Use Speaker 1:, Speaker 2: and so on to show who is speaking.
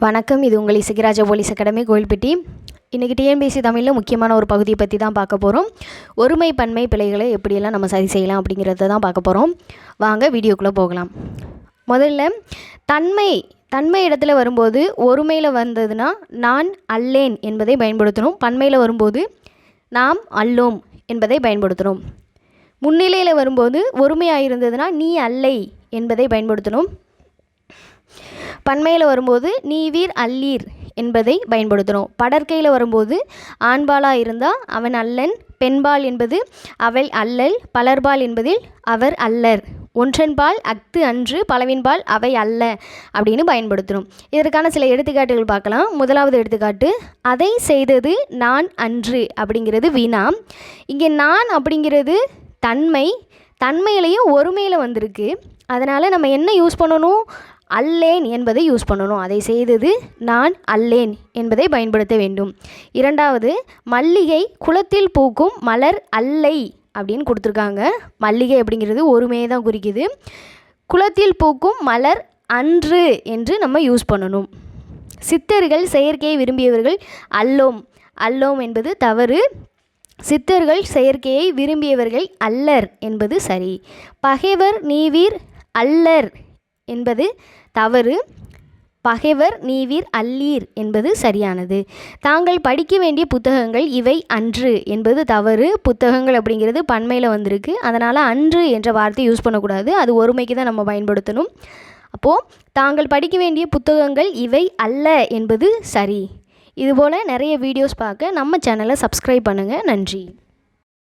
Speaker 1: வணக்கம். இது உங்கள் இசைராஜா போலீஸ் அகாடமி கோயில்பட்டி. இன்றைக்கி டிஎன்பிஎஸ்சி தமிழில் முக்கியமான ஒரு பகுதியை பற்றி தான் பார்க்க போகிறோம். ஒருமை பன்மை பிழைகளை எப்படியெல்லாம் நம்ம சரி செய்யலாம் அப்படிங்கிறத தான் பார்க்க போகிறோம். வாங்க வீடியோக்குள்ளே போகலாம். முதல்ல தன்மை இடத்துல வரும்போது ஒருமையில் வந்ததுன்னா நான் அல்லேன் என்பதை பயன்படுத்தணும். பன்மையில் வரும்போது நாம் அல்லோம் என்பதை பயன்படுத்தணும். முன்னிலையில் வரும்போது ஒருமையாக இருந்ததுன்னா நீ அல்லை என்பதை பயன்படுத்தணும். பன்மையில் வரும்போது நீவீர் அல்லீர் என்பதை பயன்படுத்தணும். படற்கையில் வரும்போது ஆண்பாலாக இருந்தால் அவன் அல்லன், பெண்பால் என்பது அவள் அல்லல், பலர்பால் என்பதில் அவர் அல்லர், ஒன்றன்பால் அஃது அன்று, பலவின்பால் அவை அல்ல அப்படின்னு பயன்படுத்தணும். இதற்கான சில எடுத்துக்காட்டுகள் பார்க்கலாம். முதலாவது எடுத்துக்காட்டு, அதை செய்தது நான் அன்று அப்படிங்கிறது வினா. இங்கே நான் அப்படிங்கிறது தன்மையிலையும் ஒருமையில் வந்திருக்கு. அதனால் நம்ம என்ன யூஸ் பண்ணணும்? அல்லேன் என்பதை யூஸ் பண்ணணும். அதை செய்தது நான் அல்லேன் என்பதை பயன்படுத்த வேண்டும். இரண்டாவது, மல்லிகை குளத்தில் பூக்கும் மலர் அல்லை அப்படின்னு கொடுத்துருக்காங்க. மல்லிகை அப்படிங்கிறது ஒருமையை தான் குறிக்குது. குளத்தில் பூக்கும் மலர் அன்று என்று நம்ம யூஸ் பண்ணணும். சித்தர்கள் செயற்கையை விரும்பியவர்கள் அல்லோம் என்பது தவறு. சித்தர்கள் செயற்கையை விரும்பியவர்கள் அல்லர் என்பது சரி. பகைவர் நீவீர் அல்லர் என்பது தவறு. பகைவர் நீவீர் அல்லீர் என்பது சரியானது. தாங்கள் படிக்க வேண்டிய புத்தகங்கள் இவை அன்று என்பது தவறு. புத்தகங்கள் அப்படிங்கிறது பன்மையில் வந்திருக்கு. அதனால் அன்று என்ற வார்த்தை யூஸ் பண்ணக்கூடாது. அது ஒருமைக்கு தான் நம்ம பயன்படுத்தணும். அப்போது தாங்கள் படிக்க வேண்டிய புத்தகங்கள் இவை அல்ல என்பது சரி. இதுபோல் நிறைய வீடியோஸ் பார்க்க நம்ம சேனலை சப்ஸ்கிரைப் பண்ணுங்கள். நன்றி.